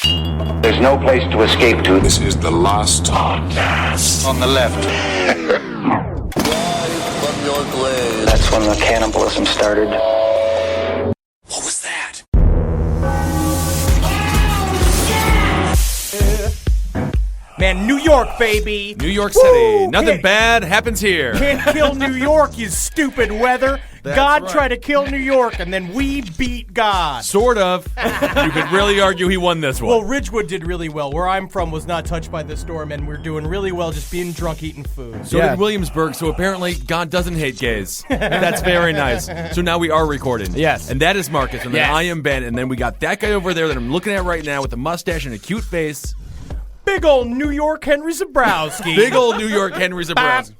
There's no place to escape to. This is the last podcast. On the left. That's when the cannibalism started. What was that? Man, New York, baby. New York City. Woo! Nothing bad happens here. Can't kill New York, you stupid weather. That's God right. tried to kill New York, and then we beat God. Sort of. You could really argue he won this one. Well, Ridgewood did really well. Where I'm from was not touched by the storm, and we're doing really well just being drunk, eating food. So did Williamsburg, so apparently God doesn't hate gays. That's very nice. So now we are recording. Yes. And that is Marcus, and then Yes. I am Ben, and then we got that guy over there that I'm looking at right now with a mustache and a cute face. Big old New York Henry Zabrowski. Big old New York Henry Zabrowski.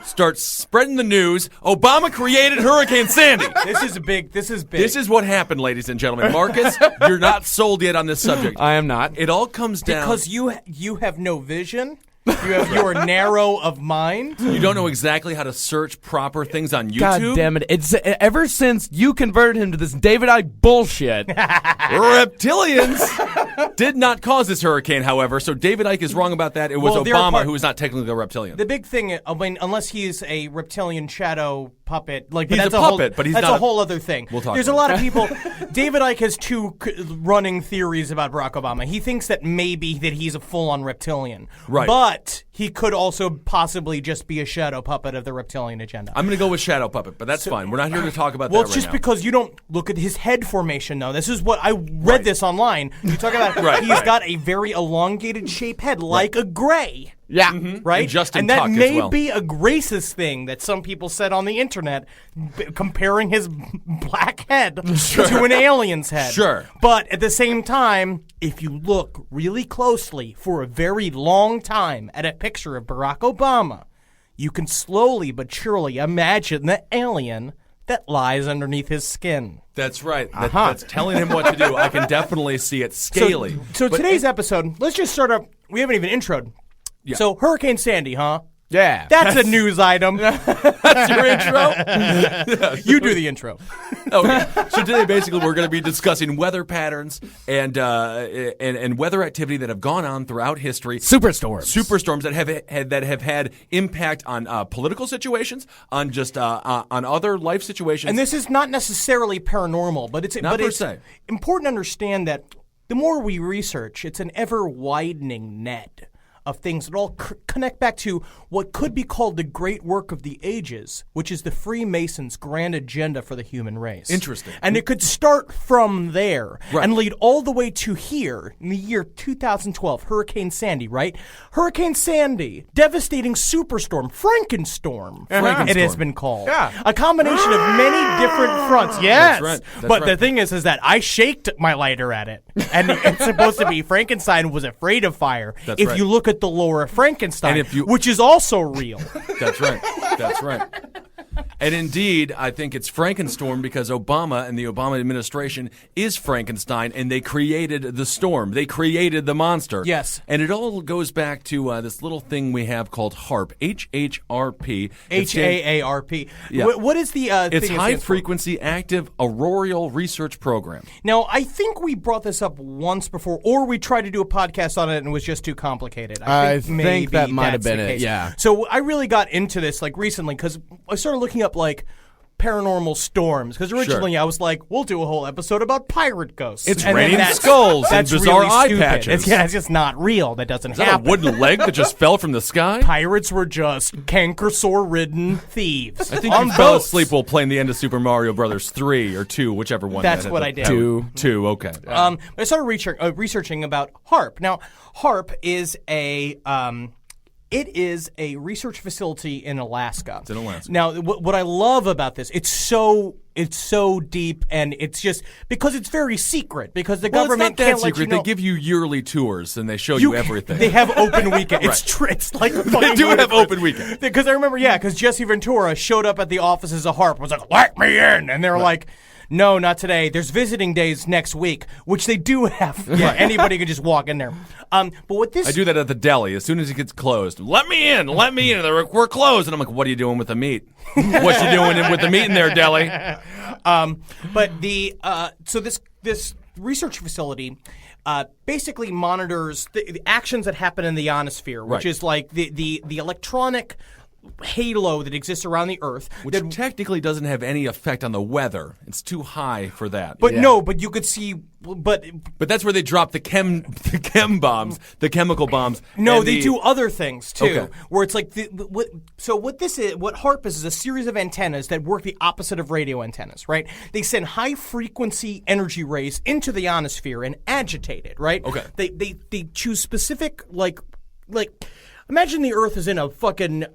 Start spreading the news. Obama created Hurricane Sandy. This is big. This is what happened, ladies and gentlemen. Marcus, you're not sold yet on this subject. I am not. It all comes down... because you have no vision. You are narrow of mind. You don't know exactly how to search proper things on YouTube? God damn it. It's ever since you converted him to this David Icke bullshit. Reptilians did not cause this hurricane, however, so David Icke is wrong about that. It was Well, they're Obama who is not technically a reptilian. The big thing, I mean, unless he's a reptilian shadow puppet, like He's that's a puppet, but he's that's not a whole other thing. We'll talk There's a about lot of people. David Icke has two running theories about Barack Obama. He thinks that maybe that he's a full-on reptilian, Right. But he could also possibly just be a shadow puppet of the reptilian agenda. I'm going to go with Shadow Puppet, but that's fine. We're not here to talk about Well, that it's right just now. because you don't look at his head formation, though. This is what I read this online. You talk about he's got a very elongated shaped head, like a gray. Yeah. Right? And Justin that Tuck as may well. be a racist thing that some people said on the internet, comparing his black head to an alien's head. Sure. But at the same time, if you look really closely for a very long time at a picture of Barack Obama, you can slowly but surely imagine the alien that lies underneath his skin. That's right. That's telling him what to do. I can definitely see it scaly. So But- today's episode, let's just start up. We haven't even introed. Yeah. So Hurricane Sandy, huh? Yeah. That's a news item. That's your intro? You do the intro. Okay. So today, basically, we're going to be discussing weather patterns and weather activity that have gone on throughout history. Superstorms that have had impact on political situations, on just on other life situations. And this is not necessarily paranormal, but it's important to understand that the more we research, it's an ever-widening net of things that all connect back to what could be called the great work of the ages, which is the Freemasons' grand agenda for the human race. Interesting. And it could start from there Right. and lead all the way to here in the year 2012, Hurricane Sandy, right? Hurricane Sandy, devastating superstorm, Frankenstorm, it has been called. Yeah. A combination of many different fronts. Yes. That's right. That's but right. the thing is that I shaked my lighter at it. And it's supposed to be Frankenstein was afraid of fire. That's if right. you look at the lore of Frankenstein, And if you- which is also real. That's right. That's right. And indeed, I think it's Frankenstorm because Obama and the Obama administration is Frankenstein, and they created the storm. They created the monster. Yes. And it all goes back to this little thing we have called HAARP, H-H-R-P. HAARP. Yeah. What is the thing? It's it High stands for? Frequency Active Auroral Research Program. Now, I think we brought this up once before, or we tried to do a podcast on it and it was just too complicated. I think maybe that might have that's been the it, case. yeah. So I really got into this like recently because I started looking up like paranormal storms because originally I was like, we'll do a whole episode about pirate ghosts. It's And then raining that's- skulls and that's bizarre really eye stupid. patches. It's just not real. That doesn't Is that a happen. wooden leg that just fell from the sky? Pirates were just canker-sore-ridden thieves. I think you fell asleep while playing the end of Super Mario Brothers 3 or 2, whichever one. That's that what had I the- did. Two, okay. I started researching about HAARP. Now, HAARP is it is a research facility in Alaska. It's in Alaska. Now, what I love about this, it's so deep, and it's just because it's very secret. Because the government it's not that can't secret. let you know. They give you yearly tours and they show you everything. They have open weekend. Right. It's like They do have open weekend. Because I remember, because Jesse Ventura showed up at the offices of HAARP, was like, "Let me in," and they're like, no, not today. There's visiting days next week, which they do have. Yeah, anybody can just walk in there. But what this... I do that at the deli. As soon as it gets closed, let me in. They're like, we're closed. And I'm like, what are you doing with the meat? What you doing with the meat in there, deli? But so this research facility basically monitors the actions that happen in the ionosphere, which is like the electronic halo that exists around the Earth. Which technically doesn't have any effect on the weather. It's too high for that. But no, but you could see... But that's where they drop the chem bombs, the chemical bombs. No, they do other things too. Okay. Where it's like what HAARP is a series of antennas that work the opposite of radio antennas, right? They send high frequency energy rays into the ionosphere and agitate it, right? Okay. They choose specific like imagine the Earth is in a fucking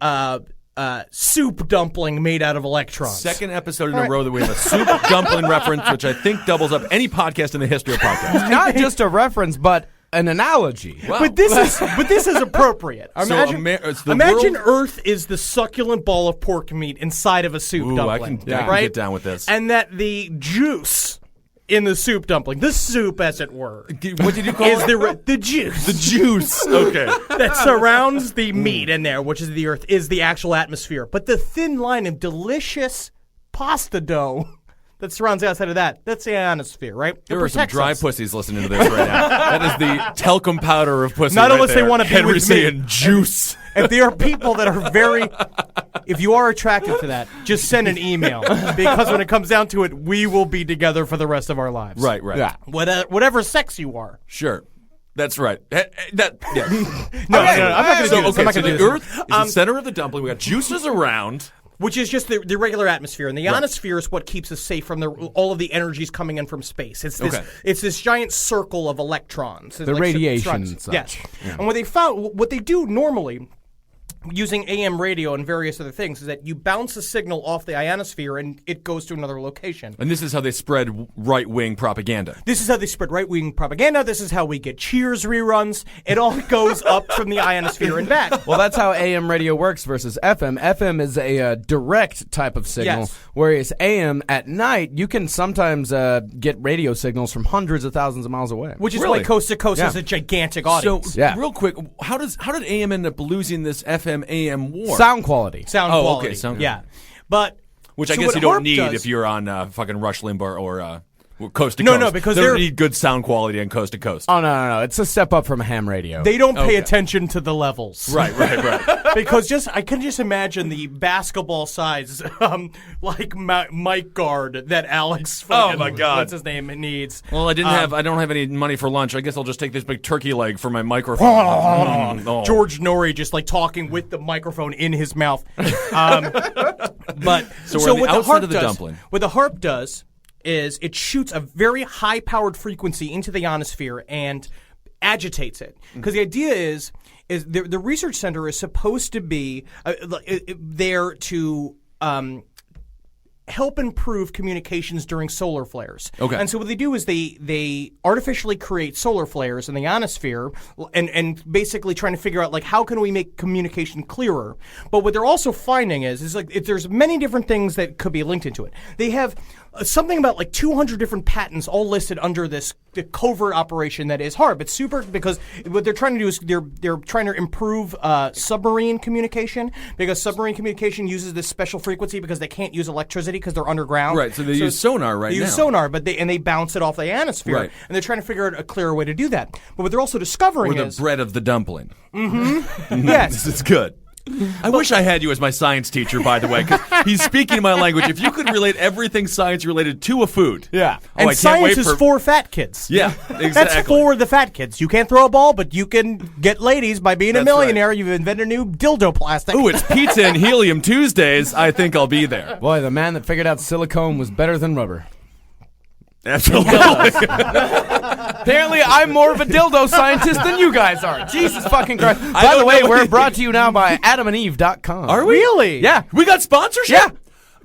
soup dumpling made out of electrons. Second episode in a row that we have a soup dumpling reference, which I think doubles up any podcast in the history of podcasts. Not just a reference, but an analogy. Wow. But this is appropriate. Imagine, world... Earth is the succulent ball of pork meat inside of a soup dumpling. I can right? get down with this. And that the juice in the soup dumpling, the soup as it were, what did you call it? The juice. The juice. Okay. That surrounds the meat in there, which is the Earth, is the actual atmosphere. But the thin line of delicious pasta dough that surrounds the outside of that's the ionosphere, right? There are some dry pussies listening to this right now. That is the talcum powder of pussy. Not right unless there. they want to be Henry with saying me. juice. If there are people that are if you are attracted to that, just send an email. Because when it comes down to it, we will be together for the rest of our lives. Right. Yeah. Whatever sex you are. Sure. That's right. No, I'm not going to do this. The Earth is the center of the dumpling. We got juices around. Which is just the regular atmosphere. And the ionosphere is what keeps us safe from all of the energies coming in from space. It's this giant circle of electrons. It's the like radiation and such. Yes. Yeah. And what they do normally, using AM radio and various other things, is that you bounce a signal off the ionosphere and it goes to another location. And this is how they spread right-wing propaganda. This is how they spread right-wing propaganda. This is how we get Cheers reruns. It all goes up from the ionosphere and back. Well, that's how AM radio works versus FM. FM is a direct type of signal, whereas AM at night, you can sometimes get radio signals from hundreds of thousands of miles away. Which is why Coast to Coast has a gigantic audience. So, real quick, how did AM end up losing this FM AM war? Sound quality. Quality. Okay, sound quality. Yeah. But which I guess you don't need if you're on fucking Rush Limbaugh or Coast to No, Coast. no, because they they're don't need good sound quality on Coast to Coast. Oh, no. It's a step up from ham radio. They don't pay attention to the levels. Right. Because I can just imagine the basketball size, like mic guard that Alex. Oh my God, what's his name? Needs. Well, I don't have any money for lunch. I guess I'll just take this big turkey leg for my microphone. George Norrie just like talking with the microphone in his mouth. But so what the outside HAARP of the dumpling. What the HAARP does is it shoots a very high-powered frequency into the ionosphere and agitates it. Because the idea is the research center is supposed to be there to help improve communications during solar flares. Okay. And so what they do is they artificially create solar flares in the ionosphere and basically trying to figure out like how can we make communication clearer. But what they're also finding is like there's many different things that could be linked into it. They have something about like 200 different patents all listed under the covert operation that is HAARP. It's super because what they're trying to do is they're trying to improve submarine communication because submarine communication uses this special frequency because they can't use electricity because they're underground. Right, so they use sonar right now. They use sonar, but they bounce it off the ionosphere. Right. And they're trying to figure out a clearer way to do that. But what they're also discovering Or the bread of the dumpling. yes. This is good. I wish I had you as my science teacher, by the way, because he's speaking my language. If you could relate everything science related to a food. Yeah. And I can't science wait is for fat kids. Yeah, exactly. That's for the fat kids. You can't throw a ball, but you can get ladies by being a That's millionaire. right. You've invented a new dildo plastic. Ooh, it's pizza and helium Tuesdays. I think I'll be there. Boy, the man that figured out silicone was better than rubber. Absolutely. Apparently, I'm more of a dildo scientist than you guys are. Jesus fucking Christ. By the way, we're brought to you now by adamandeve.com. Are we? Really? Yeah. We got sponsorship? Yeah.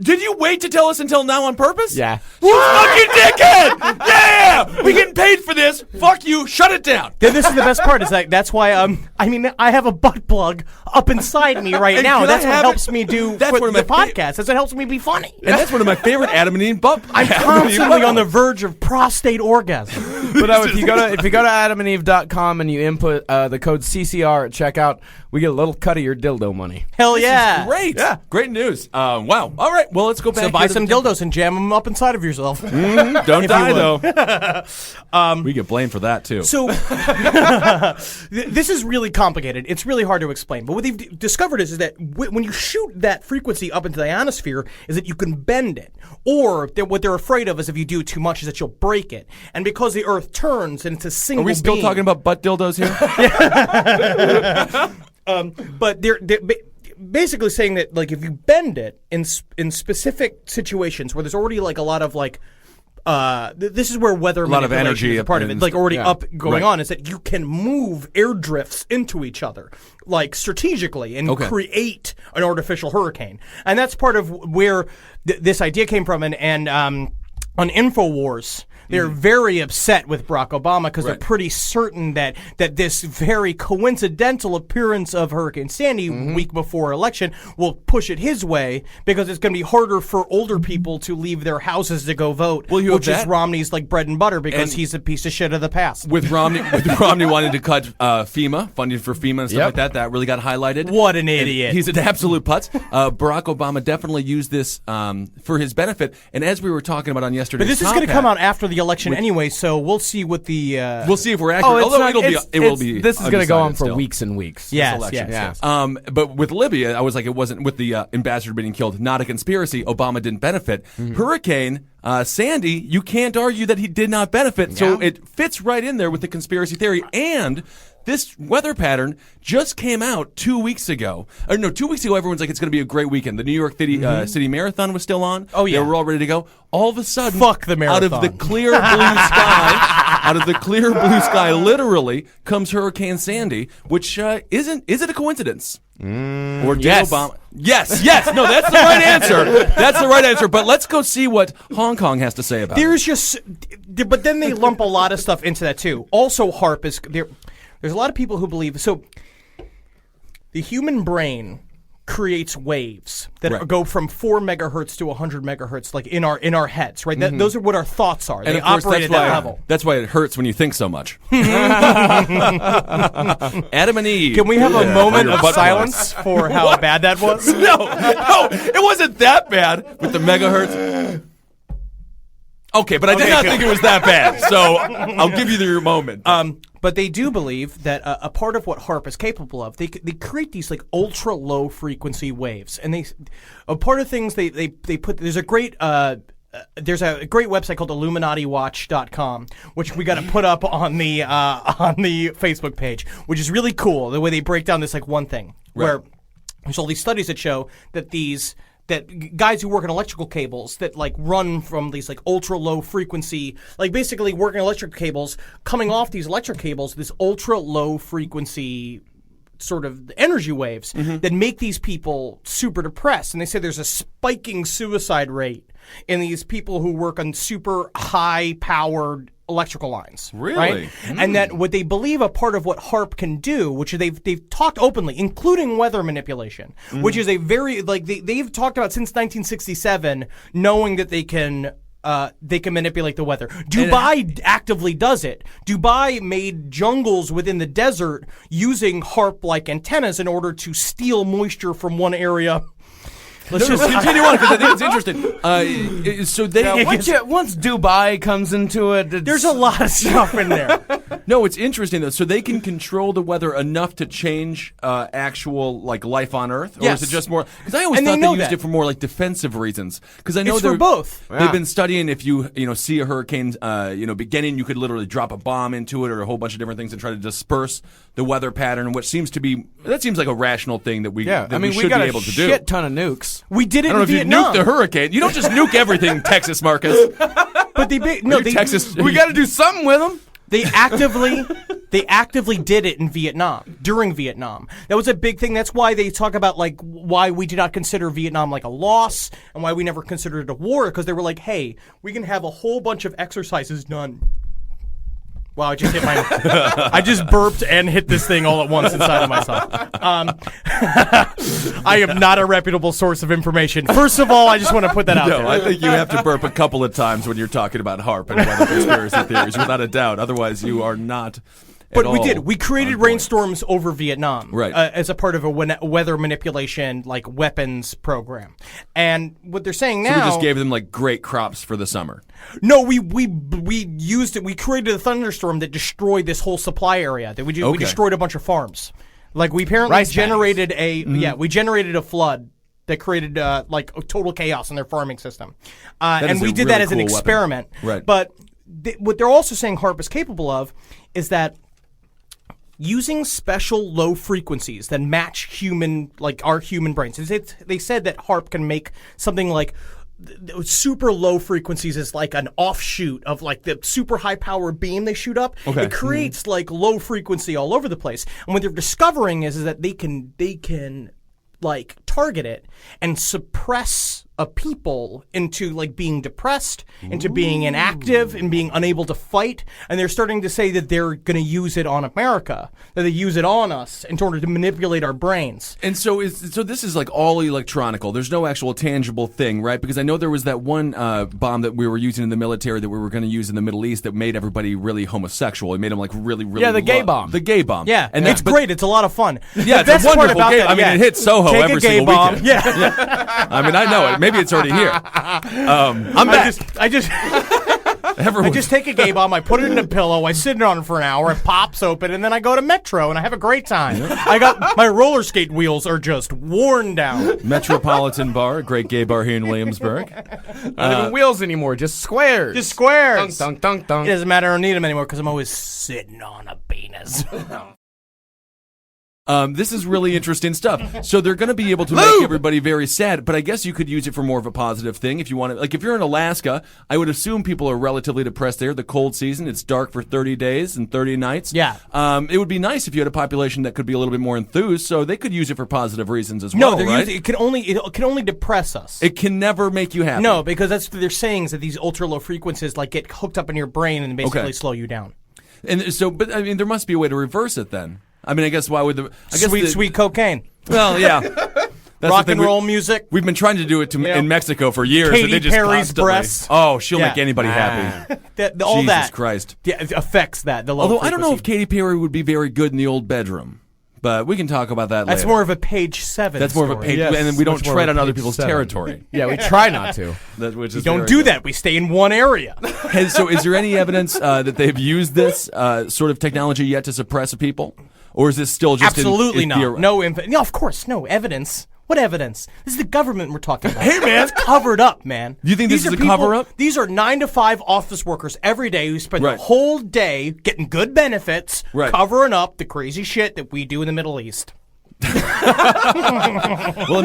Did you wait to tell us until now on purpose? Yeah. You fucking dickhead! Yeah! We getting paid for this. Fuck you. Shut it down. Then this is the best part. Is that's why I have a butt plug up inside me right now. can I That's what have helps it? me do That's for one of the my podcast. That's what helps me be funny. And that's one of my favorite Adam and Eve I'm constantly on the verge of prostate orgasm. But if you go to adamandeve.com and you input the code CCR at checkout, we get a little cut of your dildo money. Hell yeah! Great. Yeah. Great news. Wow. All right. Well, let's go back. So buy some dildos and jam them up inside of yourself. Don't die, though. We get blamed for that, too. So this is really complicated. It's really hard to explain. But what they've discovered is that when you shoot that frequency up into the ionosphere, is that you can bend it. Or what they're afraid of is if you do too much, is that you'll break it. And because the Earth turns and it's a single Are we still beam, talking about butt dildos here? but they're basically saying that, like, if you bend it in specific situations where there's already like a lot of like this is where weather lot of manipulation energy is a part of it, like already up going Right. on, is that you can move air drifts into each other, like strategically, and create an artificial hurricane. And that's part of where this idea came from. And on InfoWars, they're very upset with Barack Obama because they're pretty certain that this very coincidental appearance of Hurricane Sandy week before election will push it his way, because it's going to be harder for older people to leave their houses to go vote, Well, you have which is that. Romney's like bread and butter, because And he's a piece of shit of the past. With Romney wanting to cut FEMA, funding for FEMA and stuff like that, that really got highlighted. What an idiot. He's an absolute putz. Barack Obama definitely used this for his benefit. And as we were talking about on yesterday's But this is going to come out after the election anyway, so we'll see what the... We'll see if we're accurate. Although it will be. This is going to go on for still. weeks and weeks. Yes, This election. yes. But with Libya, I was like, it wasn't with the ambassador being killed. Not a conspiracy. Obama didn't benefit. Hurricane Sandy, you can't argue that he did not benefit. So it fits right in there with the conspiracy theory. And this weather pattern just came out 2 weeks ago. 2 weeks ago, everyone's like, it's going to be a great weekend. The New York City Marathon was still on. Oh, yeah. They were all ready to go. All of a sudden, Fuck the marathon. out of the clear blue sky, literally comes Hurricane Sandy, which is it a coincidence? Or did yes. Obama? Yes. No, that's the right answer. That's the right answer. But let's go see what Hong Kong has to say about it. But then they lump a lot of stuff into that too. Also, HAARP is there. There's a lot of people who believe so. The human brain creates waves that go from 4 megahertz to 100 megahertz, like in our heads, right? Those are what our thoughts are. And they of course, operate at that level. That's why it hurts when you think so much. Adam and Eve. Can we have a moment of butt silence for how bad that was? No, it wasn't that bad with the megahertz. Okay, but I did not think it was that bad, so I'll give you your moment. But they do believe that a part of what HAARP is capable of, they create these like ultra low frequency waves, and a part of things they put. There's a great website called IlluminatiWatch.com, which we got to put up on the Facebook page, which is really cool. The way they break down this like one thing where there's all these studies that show that that guys who work in electrical cables that like run from these like ultra low frequency, like basically working electric cables, coming off these electric cables, this ultra low frequency sort of energy waves that make these people super depressed. And they say there's a spiking suicide rate in these people who work on super high powered electrical lines. Really? Right? And that what they believe a part of what HAARP can do, which they've talked openly, including weather manipulation, which is a very, like, they've talked about since 1967, knowing that they can manipulate the weather. Dubai actively does it. Dubai made jungles within the desert using HAARP-like antennas in order to steal moisture from one area. Let's just continue on because I think it's interesting. So they Once Dubai comes into it, there's a lot of stuff in there. No, it's interesting though. So they can control the weather enough to change actual like life on Earth, or Yes. is it just more? Because I always And thought they they know used that. it for more like defensive reasons. Because I know It's for both. They've been studying if you see a hurricane beginning, you could literally drop a bomb into it or a whole bunch of different things and try to disperse the weather pattern, which seems like a rational thing that we we should got be a able to do. shit ton of nukes. We did it I don't know in if you Vietnam. nuke the hurricane. You don't just nuke everything, Texas, Marcus. But they Texas. We got to do something with them. They actively They actively did it in Vietnam, during Vietnam. That was a big thing. That's why they talk about, like, why we do not consider Vietnam like a loss and why we never considered it a war, because they were like, hey, we can have a whole bunch of exercises done. Wow, I just hit my... I just burped and hit this thing all at once inside of myself. I am not a reputable source of information. First of all, I just want to put that out there. No, I think you have to burp a couple of times when you're talking about HAARP and weather conspiracy theories, without a doubt. Otherwise, you are not. But we did. We created rainstorms over Vietnam, right, as a part of a weather manipulation, like, weapons program. And what they're saying now, so we just gave them, like, great crops for the summer. No, we used it. We created a thunderstorm that destroyed this whole supply area. That we destroyed a bunch of farms. Like, we apparently generated we generated a flood that created like total chaos in their farming system, and we did that as an experiment. Right. But what they're also saying HAARP is capable of is that using special low frequencies that match our human brains. They said that HAARP can make something like super low frequencies is like an offshoot of, like, the super high power beam they shoot up. Okay. It creates like low frequency all over the place. And what they're discovering is that they can like target it and suppress a people into, like, being depressed, into being inactive and being unable to fight. And they're starting to say that they're going to use it on America, that they use it on us in order to manipulate our brains. And so this is, like, all electronical. There's no actual tangible thing, right? Because I know there was that one bomb that we were using in the military that we were going to use in the Middle East that made everybody really homosexual. It made them, like, really, really... Yeah, the gay bomb. The gay bomb. Yeah, and it's great. It's a lot of fun. Yeah, the it's best a part wonderful about gay... that, I mean, it hits Soho take every a gay single bomb. weekend. Yeah. I mean, I know it. Maybe it's already here. I'm back. I just take a gay bomb, I put it in a pillow, I sit on it for an hour, it pops open, and then I go to Metro and I have a great time. I got my roller skate wheels are just worn down. Metropolitan Bar, a great gay bar here in Williamsburg. Not even wheels anymore, just squares. Just squares. Dunk, dunk, dunk, dunk. It doesn't matter, I don't need them anymore because I'm always sitting on a penis. This is really interesting stuff. So they're going to be able to make everybody very sad, but I guess you could use it for more of a positive thing if you want to. Like, if you're in Alaska, I would assume people are relatively depressed there. The cold season, it's dark for 30 days and 30 nights. Yeah. It would be nice if you had a population that could be a little bit more enthused, so they could use it for positive reasons as well, right? It can only depress us. It can never make you happy. No, because that's what they're saying is that these ultra low frequencies, like, get hooked up in your brain and basically slow you down. And so, but I mean, there must be a way to reverse it then. I mean, I guess why would sweet cocaine. Well, yeah. That's rock and roll music. We've been trying to do it in Mexico for years. Katy and they just Perry's constantly, breasts. Oh, she'll make anybody happy. All Jesus that. Christ. Yeah, it affects that. Although I don't know if Katy Perry would be very good in the old bedroom. But we can talk about that later. That's more of a page 7 That's more of a page, yes, and then we don't tread on other page people's 7. territory. Yeah, we try not to. We don't do that. We stay in one area. So is there any evidence that they've used this sort of technology yet to suppress people? Or is this still just absolutely not? No, of course, no evidence. What evidence? This is the government we're talking about. Hey, man, it's covered up, man. You think this is a cover-up? These are 9 to 5 office workers every day who spend the whole day getting good benefits, covering up the crazy shit that we do in the Middle East. Well,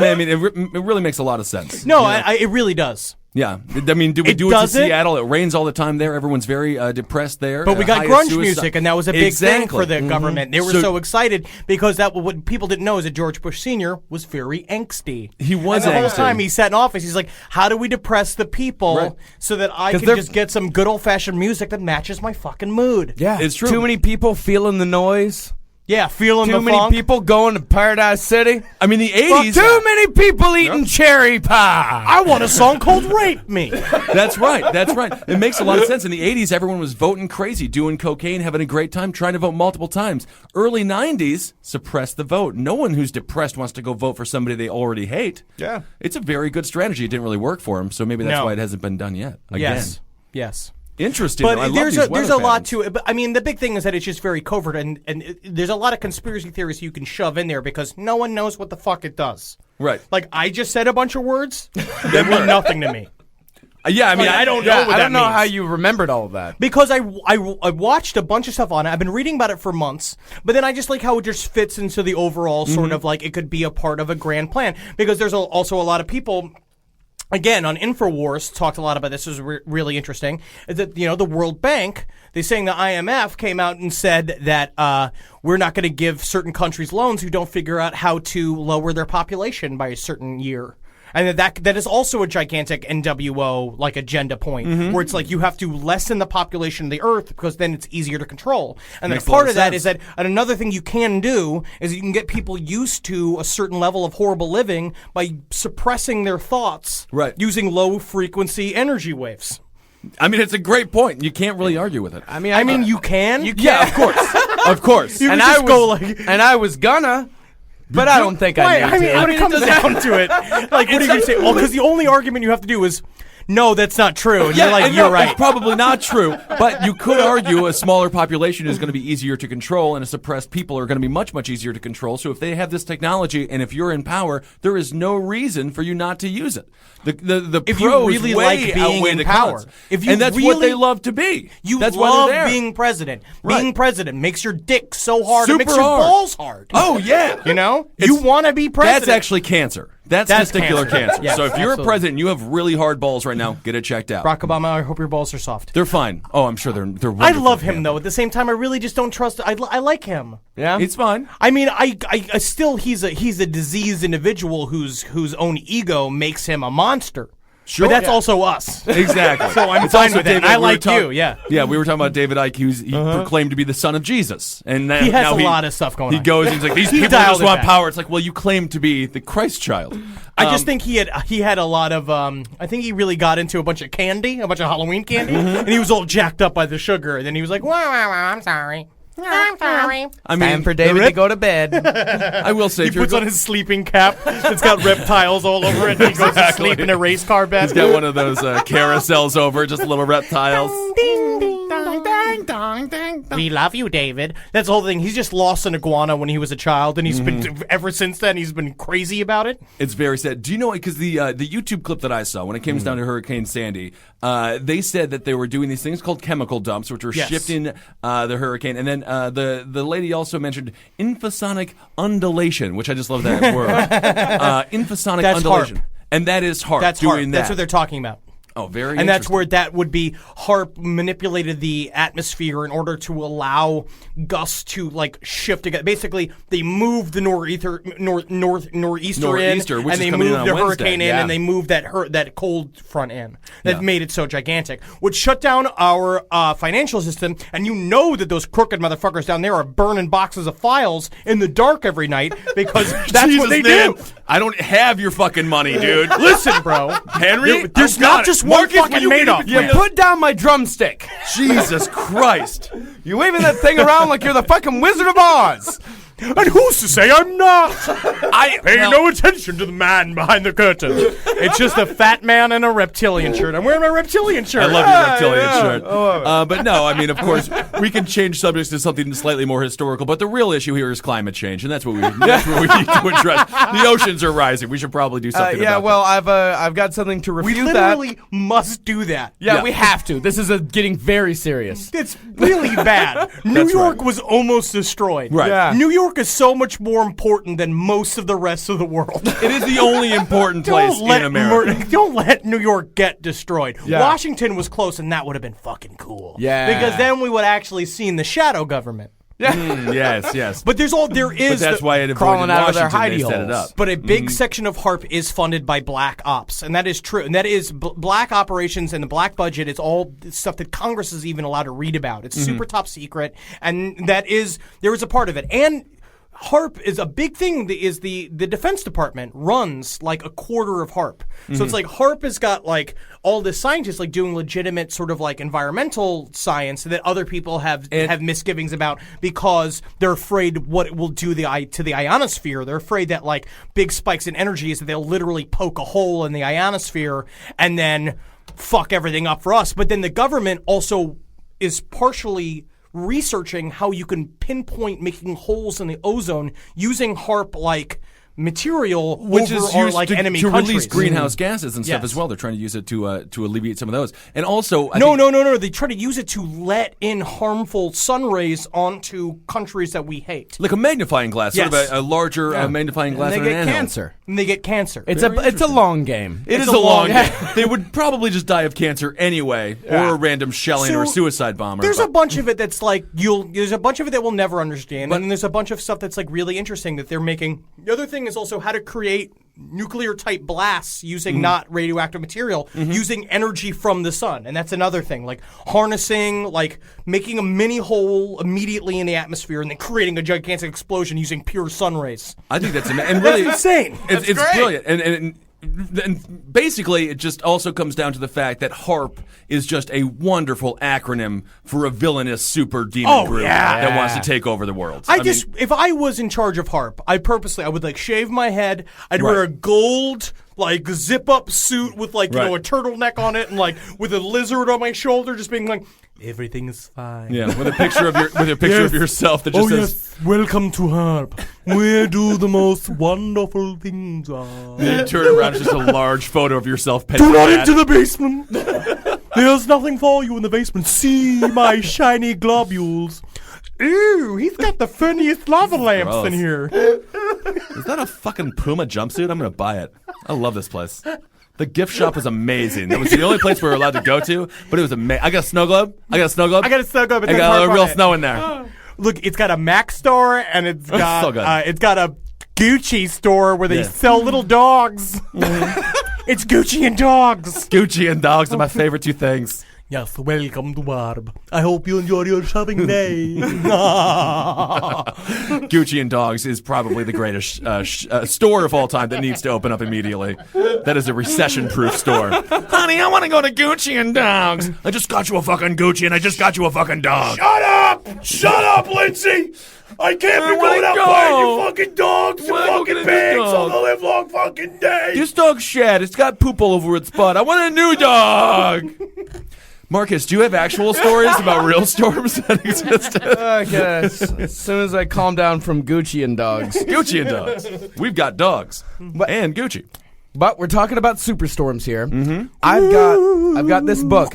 I mean, it really makes a lot of sense. No, it really does. Yeah, I mean, do we do it to Seattle? It rains all the time there. Everyone's very depressed there. But we got grunge music, and that was a big thing for the government. They were so excited because what people didn't know is that George Bush Sr. was very angsty. He was and the angsty. whole time he sat in office, he's like, how do we depress the people so that I can just get some good old-fashioned music that matches my fucking mood? Yeah, it's true. Too many people feeling the noise. Yeah, feeling the funk. Too many people going to Paradise City. I mean, the 80s. Too many people eating cherry pie. I want a song called Rape Me. That's right. It makes a lot of sense. In the 80s, everyone was voting crazy, doing cocaine, having a great time, trying to vote multiple times. Early 90s, suppress the vote. No one who's depressed wants to go vote for somebody they already hate. Yeah. It's a very good strategy. It didn't really work for him, so maybe that's why it hasn't been done yet. Again. Yes. Interesting. But I there's love a lot to it. But I mean, the big thing is that it's just very covert, and there's a lot of conspiracy theories you can shove in there because no one knows what the fuck it does. Right. Like, I just said a bunch of words that mean nothing to me. Yeah, I mean, I don't know what that means. I don't know how you remembered all of that. Because I watched a bunch of stuff on it. I've been reading about it for months. But then I just like how it just fits into the overall sort of like it could be a part of a grand plan. Because there's also a lot of people again, on InfoWars, talked a lot about this. This was really interesting. Is that, the World Bank, they're saying the IMF came out and said that we're not going to give certain countries loans who don't figure out how to lower their population by a certain year. And that is also a gigantic NWO agenda point, where it's like you have to lessen the population of the Earth because then it's easier to control. And then part of that is that another thing you can do is you can get people used to a certain level of horrible living by suppressing their thoughts using low frequency energy waves. I mean, it's a great point. You can't really argue with it. I mean, you can. You can. Yeah, of course, of course. And I was gonna. But I don't think I need to. When it comes down to it, what are you going to say? Well, because the only argument you have to do is, no, that's not true. And you're right. It's probably not true. But you could argue a smaller population is going to be easier to control, and a suppressed people are going to be much, much easier to control. So if they have this technology, and if you're in power, there is no reason for you not to use it. The if pros you really way like being outweigh in the power, cons. And that's what they love to be. That's why love they're there. being president. Right. Being president makes your dick so hard, Super it makes your hard. balls hard. Oh yeah, you want to be president. That's actually cancer. That's testicular cancer. Yes, so if you're absolutely. a president and you have really hard balls right now, get it checked out. Barack Obama, I hope your balls are soft. They're fine. Oh, I'm sure they're wonderful. I love him though. At the same time, I really just don't trust. I like him. Yeah, it's fine. I mean, I still he's a diseased individual whose own ego makes him a monster. Sure. But that's also us. Exactly. So I'm It's fine also with David, that. I we were like you, yeah. Yeah, we were talking about David Icke. He proclaimed to be the son of Jesus. And now, He has now a lot of stuff going on. He goes and he's like, these He people dialed just it want back. power. It's like, well, you claim to be the Christ child. I just think he had a lot of I think he really got into a bunch of candy, a bunch of Halloween candy, and he was all jacked up by the sugar. And then he was like, "Wow, I'm sorry." I'm sorry. I mean, time for David to go to bed. I will say, He if you're puts on his sleeping cap. It's got reptiles all over it. And he goes to sleep in a race car bed. he's got one of those carousels over, just little reptiles. Ding, ding, dong, ding, dong, ding. We love you, David. That's the whole thing. He's just lost an iguana when he was a child, and he's been ever since then. He's been crazy about it. It's very sad. Do you know? Because the YouTube clip that I saw when it came down to Hurricane Sandy, they said that they were doing these things called chemical dumps, which were shifting the hurricane, and then the lady also mentioned infrasonic undulation, which I just love that word. Infrasonic That's undulation, HAARP. and that is HAARP. That's doing HAARP. that. That's what they're talking about. Oh, very And that's interesting. where that would be HAARP manipulated the atmosphere in order to allow gusts to shift together. Basically, they moved the nor'easter in, Nor'easter, which and is they coming in moved on the Wednesday. hurricane in, Yeah. and they moved that cold front in. That made it so gigantic, which shut down our financial system. And you know that those crooked motherfuckers down there are burning boxes of files in the dark every night because that's Jesus, what they man. do. I don't have your fucking money, dude. Listen, bro, Henry, there's I've got not it. just one Marcus, will fucking you Madoff. give me You the- put down my drumstick. Jesus Christ. You waving that thing around like you're the fucking Wizard of Oz. And who's to say I'm not? I Pay no attention to the man behind the curtain. It's just a fat man in a reptilian shirt. I'm wearing my reptilian shirt. I love your reptilian yeah. shirt. But no, I mean, of course, we can change subjects to something slightly more historical, but the real issue here is climate change, and that's what we need to address. The oceans are rising. We should probably do something Yeah, about well, I've got something to We refute that. literally must do that. Yeah, we have to. This is getting very serious. It's really bad. New That's York right. was almost destroyed. Right. Yeah. New York is so much more important than most of the rest of the world. It is the only important place in America. Don't let New York get destroyed. Yeah. Washington was close, and that would have been fucking cool. Yeah. Because then we would actually seen the shadow government. Yes. But there But is that's why it avoided crawling out of their Washington. They hidey set it holes. up. But a big section of HAARP is funded by black ops, and that is true. And that is black operations and the black budget is all stuff that Congress is even allowed to read about. It's super top secret, and there is a part of it. And HAARP is a big thing. Is the Defense Department runs like a quarter of HAARP. So it's like HAARP has got like all the scientists like doing legitimate sort of like environmental science that other people have misgivings about because they're afraid what it will do to the ionosphere. They're afraid that like big spikes in energy is that they'll literally poke a hole in the ionosphere and then fuck everything up for us. But then the government also is partially researching how you can pinpoint making holes in the ozone using HAARP like material which is over our, used like, to enemy release countries. greenhouse gases and stuff Yes. as well. They're trying to use it to alleviate some of those. And also, No. They try to use it to let in harmful sun rays onto countries that we hate. like a magnifying glass, sort Yes. of a larger magnifying glass. And on they an get anthill. cancer. And they get cancer. It's a long game. It is a a long long- game. They would probably just die of cancer anyway, or a random shelling or a So, suicide bomber. There's but- a bunch of it that's like there's a bunch of it that we'll never understand, and then there's a bunch of stuff that's like really interesting that they're making. The other thing is also how to create nuclear type blasts using not radioactive material, using energy from the sun, and that's another thing. Like harnessing, like making a mini hole immediately in the atmosphere, and then creating a gigantic explosion using pure sun rays. I think that's and really That's insane. It's That's great. brilliant, and basically, it just also comes down to the fact that HAARP is just a wonderful acronym for a villainous super demon group that wants to take over the world. I mean, if I was in charge of HAARP, I would like shave my head. I'd wear a gold like zip up suit with like a turtleneck on it and like with a lizard on my shoulder, just being like, everything is fine. yeah, with a picture of of yourself that just says, welcome to HAARP. We do the most wonderful things. you turn around, it's just a large photo of yourself. Do not enter the basement. There's nothing for you in the basement. See my shiny globules. Ew, he's got the funniest lava lamps Gross. in here. Is that a fucking Puma jumpsuit? I'm gonna buy it. I love this place. The gift shop is amazing. That was the only place we were allowed to go to, but it was amazing. I got a snow globe. I got a snow globe. I got a real snow in there. Look, it's got a Mac store and it's got So good. it's got a Gucci store where they sell little dogs. It's Gucci and dogs. Gucci and dogs are my favorite two things. Yes, welcome to HAARP. I hope you enjoy your shopping day. Gucci and dogs is probably the greatest store of all time that needs to open up immediately. That is a recession-proof store. Honey, I want to go to Gucci and dogs. I just got you a fucking Gucci and I just got you a fucking dog. Shut up, Lindsay! I can't be going out buying you fucking dogs and Where do I go fucking get a pigs new on dog? the live long fucking day! This dog's shed. It's got poop all over its butt. I want a new dog. Marcus, do you have actual stories about real storms that existed? Yes. As soon as I calm down from Gucci and dogs. Gucci and dogs. We've got dogs. And Gucci. But we're talking about superstorms here. Mm-hmm. I've got this book.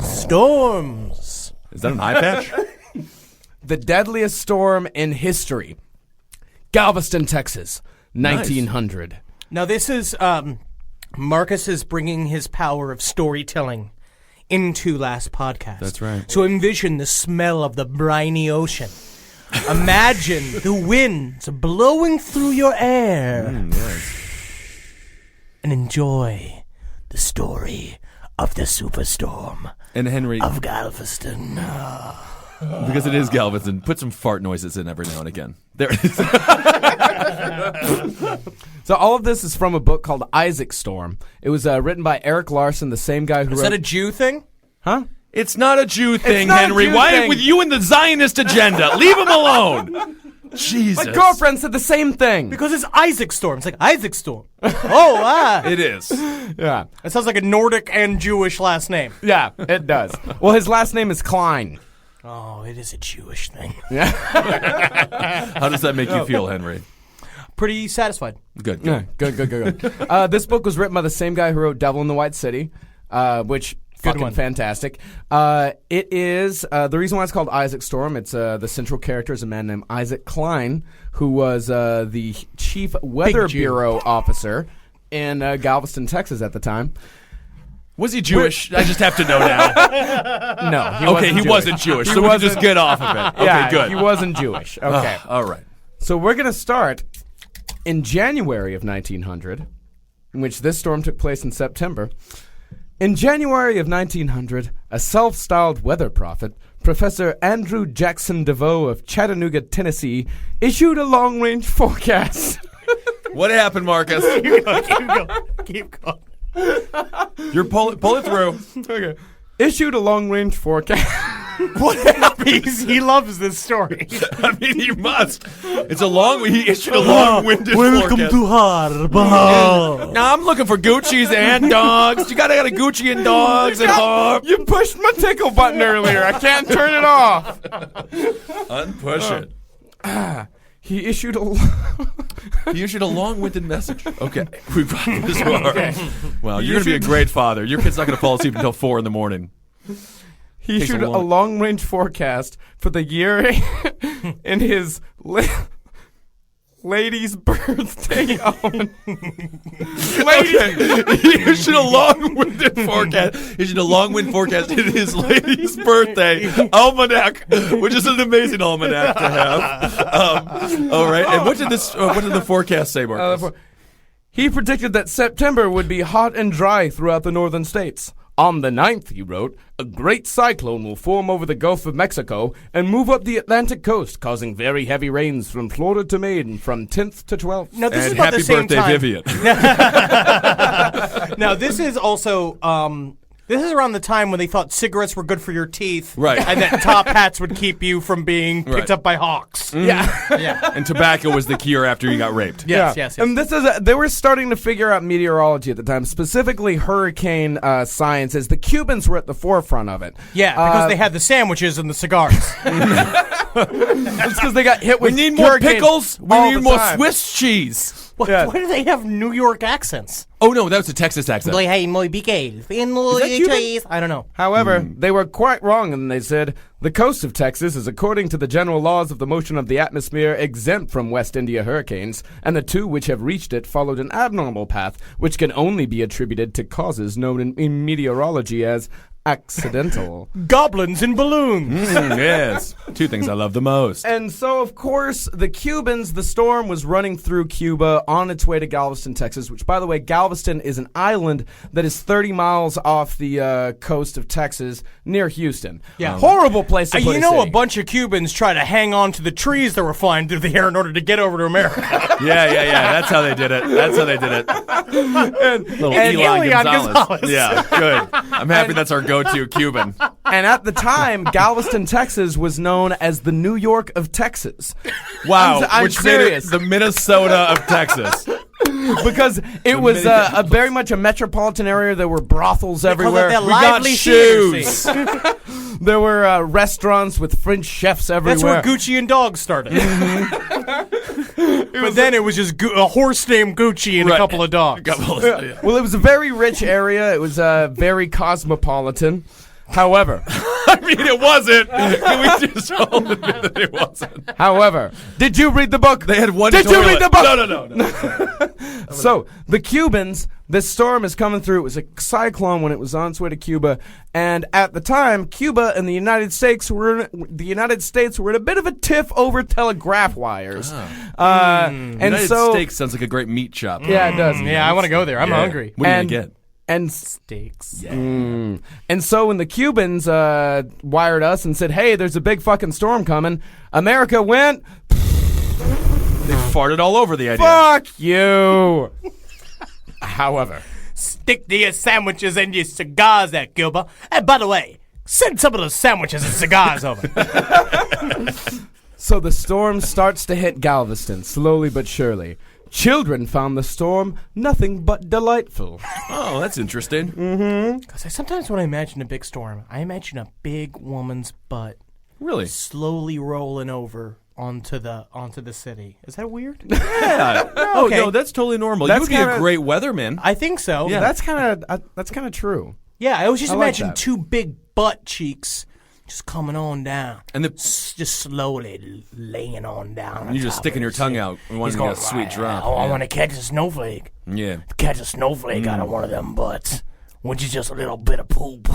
Storms. Is that an eye patch? The deadliest storm in history. Galveston, Texas, 1900. Now this is Marcus is bringing his power of storytelling into last podcast. That's right. So envision the smell of the briny ocean. Imagine the winds blowing through your hair. And enjoy the story of the superstorm And Henry, of Galveston. because it is Galveston, put some fart noises in every now and again. There it is. So all of this is from a book called Isaac Storm. It was written by Eric Larson, the same guy who Is wrote... that a Jew thing? Huh? It's not a Jew thing, not a Henry. Jew Why thing. with you and the Zionist agenda? Leave him alone. Jesus. My girlfriend said the same thing. Because it's Isaac Storm. It's like Isaac Storm. Oh, It is. Yeah. That sounds like a Nordic and Jewish last name. Yeah, it does. Well, his last name is Klein. Oh, it is a Jewish thing. How does that make you feel, Henry? Pretty satisfied. Good. Yeah, good. This book was written by the same guy who wrote Devil in the White City, which fucking one. fantastic. It is the reason why it's called Isaac Storm. It's the central character is a man named Isaac Klein, who was the chief weather Jew. bureau officer in Galveston, Texas at the time. Was he Jewish? I just have to know now. No, He wasn't Jewish, so we can just get off of it. Okay, Yeah, good. he wasn't Jewish. Okay. All right. So we're going to start in January of 1900, in which this storm took place in September. In January of 1900, a self-styled weather prophet, Professor Andrew Jackson DeVoe of Chattanooga, Tennessee, issued a long-range forecast. What happened, Marcus? Keep going. You're pull it through. Okay. Issued a long-range forecast. What happened? He loves this story. I mean, he must. It's a long. He issued a long-winded Welcome forecast. to HAARP. Now I'm looking for Gucci's and dogs. You gotta got a Gucci and dogs and HAARP. You pushed my tickle button earlier. I can't turn it off. Unpush it. He issued a long-winded message. Okay, we brought this far. Well, you're going to be a great father. Your kid's not going to fall asleep until 4 a.m. He issued a long-range forecast for the year in his lady's birthday almanac. He issued a long-winded forecast. He issued a long-winded forecast in his lady's birthday almanac, which is an amazing almanac to have. All right. And what did the forecast say, Marcus? He predicted that September would be hot and dry throughout the northern states. On the 9th, he wrote, a great cyclone will form over the Gulf of Mexico and move up the Atlantic coast, causing very heavy rains from Florida to Maine from 10th to 12th. Now, this is And about happy the same birthday, time. Vivian. Now, this is also this is around the time when they thought cigarettes were good for your teeth, Right. And that top hats would keep you from being picked Right. up by hawks. Yeah. And tobacco was the cure after you got raped. Yes. And this is they were starting to figure out meteorology at the time, specifically hurricane sciences. The Cubans were at the forefront of it. Yeah, because they had the sandwiches and the cigars. It's because they got hit We with need more hurricanes pickles. We all need the more time. Swiss cheese. Why do they have New York accents? Oh, no, that was a Texas accent. Like, hey, muy piquel. I don't know. However, they were quite wrong, and they said the coast of Texas is, according to the general laws of the motion of the atmosphere, exempt from West India hurricanes, and the two which have reached it followed an abnormal path, which can only be attributed to causes known in meteorology as accidental. Goblins in balloons. Yes. Two things I love the most. And so, of course, the storm was running through Cuba on its way to Galveston, Texas, which, by the way, Galveston is an island that is 30 miles off the coast of Texas near Houston. Yeah. Horrible place to put a bunch of Cubans try to hang on to the trees that were flying through the air in order to get over to America. Yeah. That's how they did it. Little and Elon Elian Gonzalez. Gonzalez. Yeah, good. I'm happy that's our go-to Cuban. And at the time, Galveston, Texas was known as the New York of Texas. Wow, I'm which made it serious. the Minnesota of Texas. Because it was a very much a metropolitan area. There were brothels everywhere. Their We got lively theater shoes. scene. There were restaurants with French chefs everywhere. That's where Gucci and Dogs started. But then it was just a horse named Gucci and a Right. couple of dogs. Yeah. Well, it was a very rich area. It was very cosmopolitan. However, I mean, it wasn't. Can we just all admit that it wasn't? however, did you read the book? They had one Did you toilet. read the book? No. So, the Cubans, this storm is coming through. It was a cyclone when it was on its way to Cuba. And at the time, Cuba and the United States were in a bit of a tiff over telegraph wires. And United so, Steaks sounds like a great meat shop. yeah, it does. Yeah, I want to go there. I'm hungry. What are you And- going to get? And Steaks. and so when the Cubans wired us and said, "Hey, there's a big fucking storm coming," America went, They farted all over the idea. "Fuck you." However, Stick to your sandwiches and your cigars there, Cuba. And by the way, send some of those sandwiches and cigars over. so the storm starts to hit Galveston slowly but surely. Children found the storm nothing but delightful. Oh, that's interesting. Because sometimes when I imagine a big storm, I imagine a big woman's butt Really? slowly rolling over onto the city. Is that weird? Yeah. Oh, Okay. no, that's totally normal. That's You would be kinda- a great weatherman. I think so. Yeah. That's kind of true. Yeah, I always just I like imagine that. two big butt cheeks just coming on down. And the Just slowly laying on down. you're just sticking your tongue out and wanting to get a sweet drop. Oh, I Yeah. want to catch a snowflake. Yeah. Catch a snowflake out of one of them butts. Which is just a little bit of poop.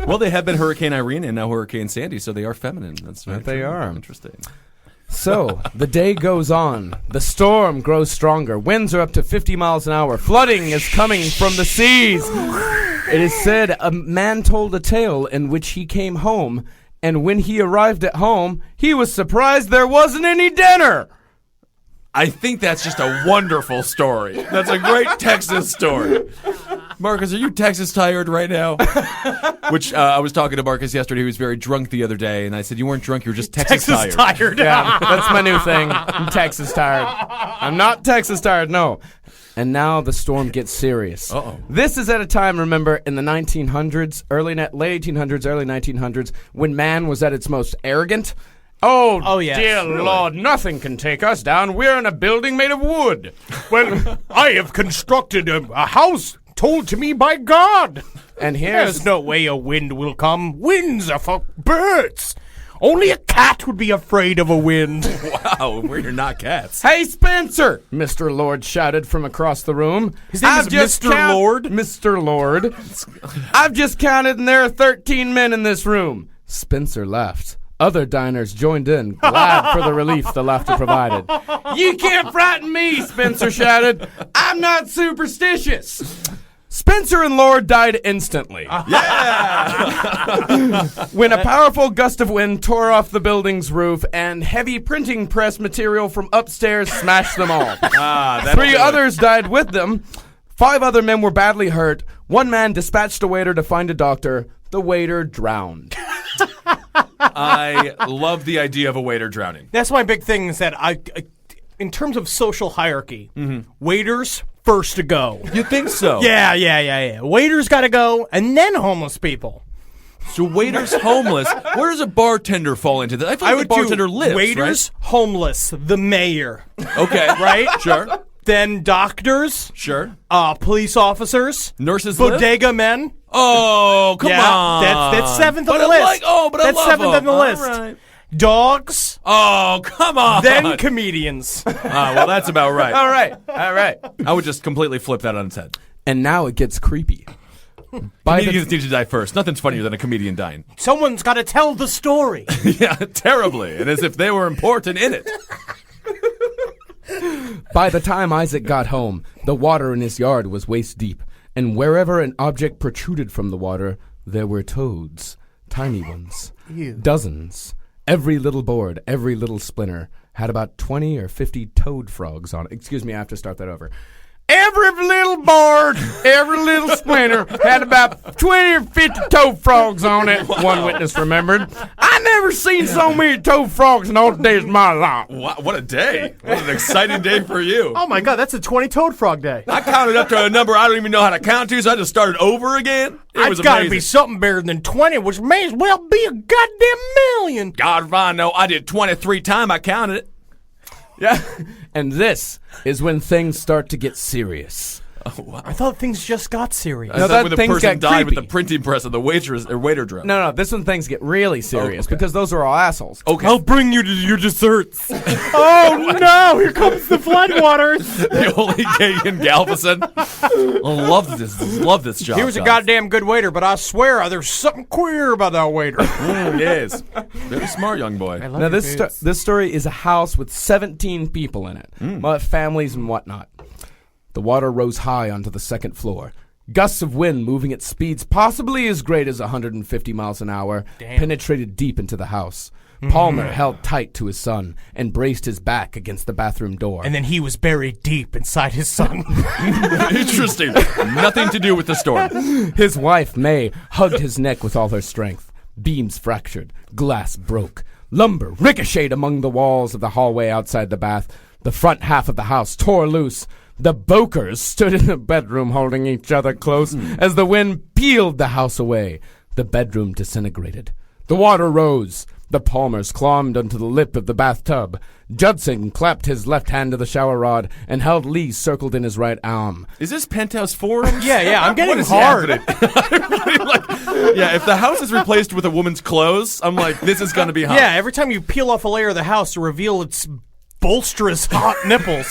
Well, they have been Hurricane Irene and now Hurricane Sandy, so they are feminine. That's very They true. are. Interesting. So, the day goes on. The storm grows stronger. Winds are up to 50 miles an hour. Flooding is coming from the seas. It is said a man told a tale in which he came home, and when he arrived at home, he was surprised there wasn't any dinner. I think that's just a wonderful story. That's a great Texas story. Marcus, are you Texas tired right now? Which I was talking to Marcus yesterday. He was very drunk the other day, and I said, "You weren't drunk. You were just Texas tired." Yeah, that's my new thing. I'm Texas tired. I'm not Texas tired, no. And now the storm gets serious. Uh-oh. This is at a time, remember, in the 1900s, late 1800s, early 1900s, when man was at its most arrogant. Oh, yes. dear Lord, nothing can take us down. We're in a building made of wood. Well, I have constructed a house told to me by God. And There's no way a wind will come. Winds are for birds. Only a cat would be afraid of a wind. Wow, we're not cats. Hey, Spencer! Mr. Lord shouted from across the room. His name is Mr. Lord? Mr. Lord. I've just counted and there are 13 men in this room. Spencer laughed. Other diners joined in, glad for the relief the laughter provided. You can't frighten me, Spencer shouted. I'm not superstitious. Spencer and Lord died instantly. When a powerful gust of wind tore off the building's roof and heavy printing press material from upstairs smashed them all. 3 others died with them. 5 other men were badly hurt. 1 man dispatched a waiter to find a doctor. The waiter drowned. I love the idea of a waiter drowning. That's my big thing is that in terms of social hierarchy, waiters first to go. You think so? Yeah. Waiters got to go, and then homeless people. So waiters homeless. Where does a bartender fall into this? I feel like the bartender lives, waiters homeless, the mayor. Okay. Right? Sure. Then doctors. Sure. Police officers. Nurses live? Bodega men. Oh, come on. That's 7th on the list. But I that's love 7th on the them. list. All right. Dogs. Oh, come on. Then comedians. Well, that's about right. All right. I would just completely flip that on its head. And now it gets creepy. Comedians need to die first. Nothing's funnier than a comedian dying. Someone's got to tell the story. Yeah, terribly. And as if they were important in it. By the time Isaac got home, the water in his yard was waist deep, and wherever an object protruded from the water, there were toads, tiny ones, dozens. Every little board, every little splinter had about 20 or 50 toad frogs on it. Excuse me, I have to start that over. Every little board, every little splinter had about 20 or 50 toad frogs on it, one witness remembered. I never seen so many toad frogs in all the days of my life. Wow, what a day. What an exciting day for you. Oh my God, that's a 20 toad frog day. I counted up to a number I don't even know how to count to, so I just started over again. It was It's got to amazing. be something better than 20, which may as well be a goddamn million. God, if I know, I did 23 times I counted it. Yeah. And this is when things start to get serious. Oh, wow. I thought things just got serious. I No, thought that when the things person got died with creepy. the printing press and the waiter drowned. No, this one things get really serious okay. because those are all assholes. Okay. I'll bring you to your desserts. Oh no, here comes the floodwaters. The only gay in Galveston. I love this job. He was a guys. goddamn good waiter, but I swear there's something queer about that waiter. Yes. Very smart young boy. Now, this story is a house with 17 people in it, families and whatnot. The water rose high onto the second floor. Gusts of wind moving at speeds possibly as great as 150 miles an hour penetrated deep into the house. Palmer held tight to his son and braced his back against the bathroom door. And then he was buried deep inside his son. Interesting. Nothing to do with the storm. His wife, May, hugged his neck with all her strength. Beams fractured. Glass broke. Lumber ricocheted among the walls of the hallway outside the bath. The front half of the house tore loose. The Bokers stood in the bedroom holding each other close as the wind peeled the house away. The bedroom disintegrated. The water rose. The Palmers climbed onto the lip of the bathtub. Judson clapped his left hand to the shower rod and held Lee circled in his right arm. Is this Penthouse Forums? Yeah, I'm getting What is hard. happening? Yeah, if the house is replaced with a woman's clothes, I'm like, this is going to be hot. Yeah, every time you peel off a layer of the house to reveal its bolsterous hot nipples.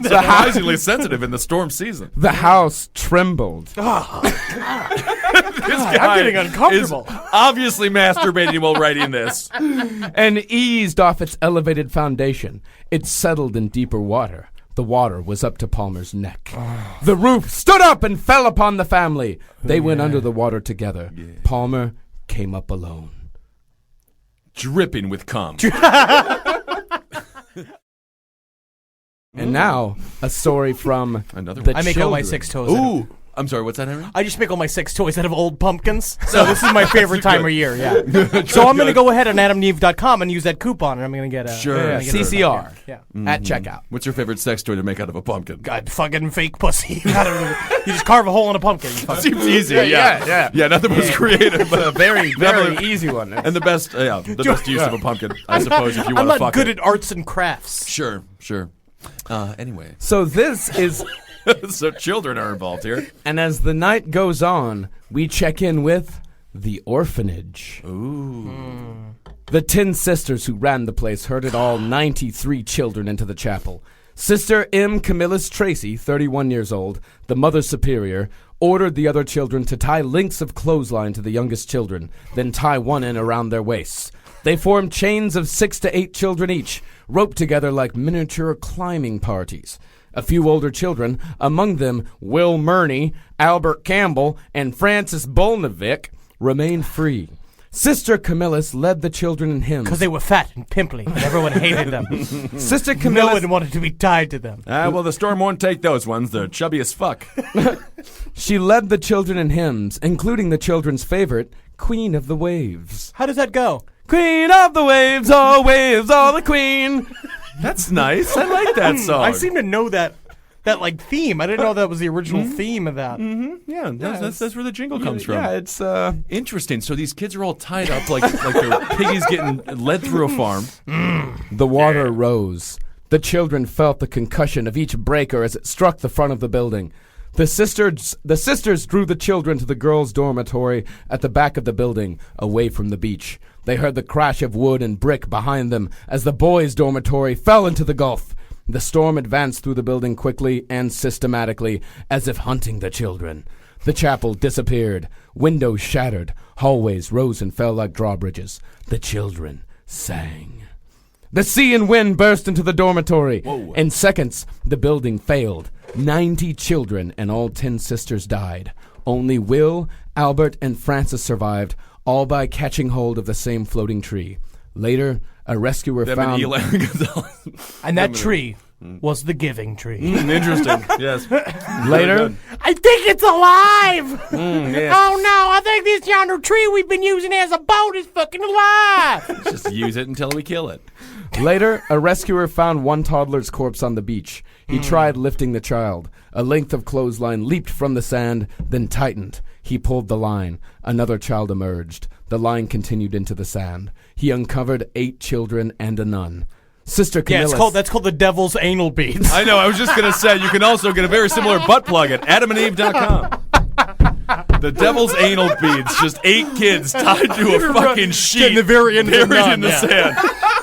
Surprisingly sensitive in the storm season. The house trembled. This guy I'm getting uncomfortable. is obviously masturbating while writing this. And eased off its elevated foundation. It settled in deeper water. The water was up to Palmer's neck. The roof stood up and fell upon the family. They went under the water together. Palmer came up alone. Dripping with cum. And now, a story from Another the one. I make all my children. 6 toes. in it. Ooh. I'm sorry, what's that, Henry? I just make all my sex toys out of old pumpkins. So this is my favorite time of year, yeah. So I'm going to go ahead on AdamandEve.com and use that coupon, and I'm going to get a... Sure. I'm gonna get a CCR. pumpkin. Yeah. At checkout. What's your favorite sex toy to make out of a pumpkin? God, fucking fake pussy. You just carve a hole in a pumpkin. You fucking- Seems easy, yeah. Yeah, not the most creative, but A very, very easy one. and the best, best use of a pumpkin, I suppose, if you I'm want to not fuck good it. at arts and crafts. Sure. Anyway, So this is... so children are involved here. And as the night goes on, we check in with the orphanage. The 10 sisters who ran the place herded all 93 children into the chapel. Sister M. Camillus Tracy, 31 years old, the mother superior, ordered the other children to tie lengths of clothesline to the youngest children, then tie one end around their waists. They formed chains of 6 to 8 children each, roped together like miniature climbing parties. A few older children, among them Will Murney, Albert Campbell, and Francis Bolnovic, remained free. Sister Camillus led the children in hymns. Because they were fat and pimply, and everyone hated them. Sister No Camillus, one wanted to be tied to them. Well, the storm won't take those ones. They're chubby as fuck. she led the children in hymns, including the children's favorite, Queen of the Waves. How does that go? Queen of the waves, all the queen. That's nice. I like that song. I seem to know that like theme. I didn't know that was the original theme of that. Yeah, that's where the jingle comes from. Yeah, it's Interesting. So these kids are all tied up like they're piggies getting led through a farm. The water rose. The children felt the concussion of each breaker as it struck the front of the building. The sisters drew the children to the girls' dormitory at the back of the building, away from the beach. They heard the crash of wood and brick behind them as the boys' dormitory fell into the gulf. The storm advanced through the building quickly and systematically, as if hunting the children. The chapel disappeared. Windows shattered. Hallways rose and fell like drawbridges. The children sang. The sea and wind burst into the dormitory. Whoa. In seconds, the building failed. 90 children and all 10 sisters died. Only Will, Albert, and Francis survived, all by catching hold of the same floating tree. Later, a rescuer found... And that tree was the giving tree. Interesting. Yes. Later, I think it's alive! Yes. Oh no, I think this yonder tree we've been using as a boat is fucking alive! Just use it until we kill it. Later, a rescuer found one toddler's corpse on the beach. He tried lifting the child. A length of clothesline leaped from the sand, then tightened. He pulled the line. Another child emerged. The line continued into the sand. He uncovered 8 children and a nun. Sister Camillus... Yeah, that's called the devil's anal beads. I know. I was just going to say, you can also get a very similar butt plug at AdamandEve.com. The devil's anal beads. Just 8 kids tied to a fucking sheet. In the very end of the buried nun, in the yeah. sand.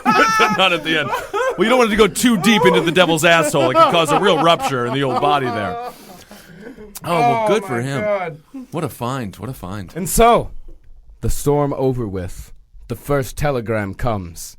With the nun at the end. Well, you don't want it to go too deep into the devil's asshole. It could cause a real rupture in the old body there. Oh, well, good for him. God. What a find. What a find. And so, the storm over with. The first telegram comes.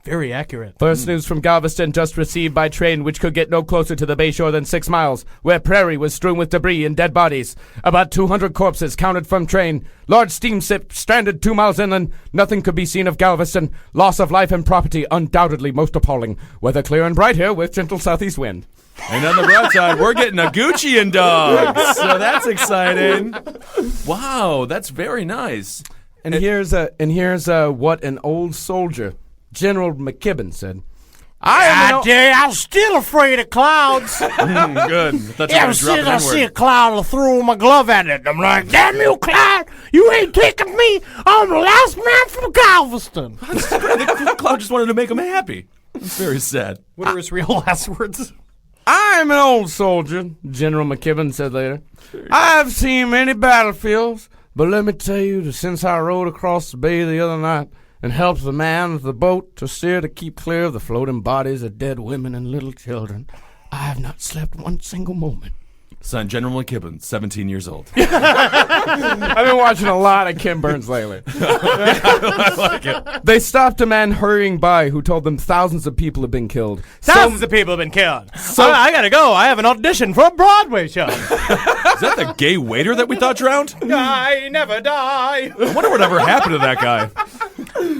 Very accurate. First news from Galveston, just received by train, which could get no closer to the bay shore than 6 miles, where prairie was strewn with debris and dead bodies. About 200 corpses counted from train. Large steamship stranded 2 miles inland. Nothing could be seen of Galveston. Loss of life and property undoubtedly most appalling. Weather clear and bright here with gentle southeast wind. And on the bright side, we're getting a Gucci dog. So that's exciting. Wow, that's very nice. And here's what an old soldier, General McKibben, said. I dare you, I'm still afraid of clouds. Good. That's Yeah, I see a cloud, I'll throw my glove at it. I'm like, damn you, cloud, you ain't taking me. I'm the last man from Galveston. The cloud just wanted to make him happy. It's very sad. What are his real last words? I'm an old soldier, General McKibben said later. I've seen many battlefields, but let me tell you that since I rode across the bay the other night and helped the man of the boat to steer to keep clear of the floating bodies of dead women and little children, I have not slept one single moment. Son, General McKibben, 17 years old. I've been watching a lot of Kim Burns lately. I like it. They stopped a man hurrying by who told them thousands of people have been killed. Thousands of people have been killed. I gotta go. I have an audition for a Broadway show. Is that the gay waiter that we thought drowned? I never die. I wonder whatever happened to that guy.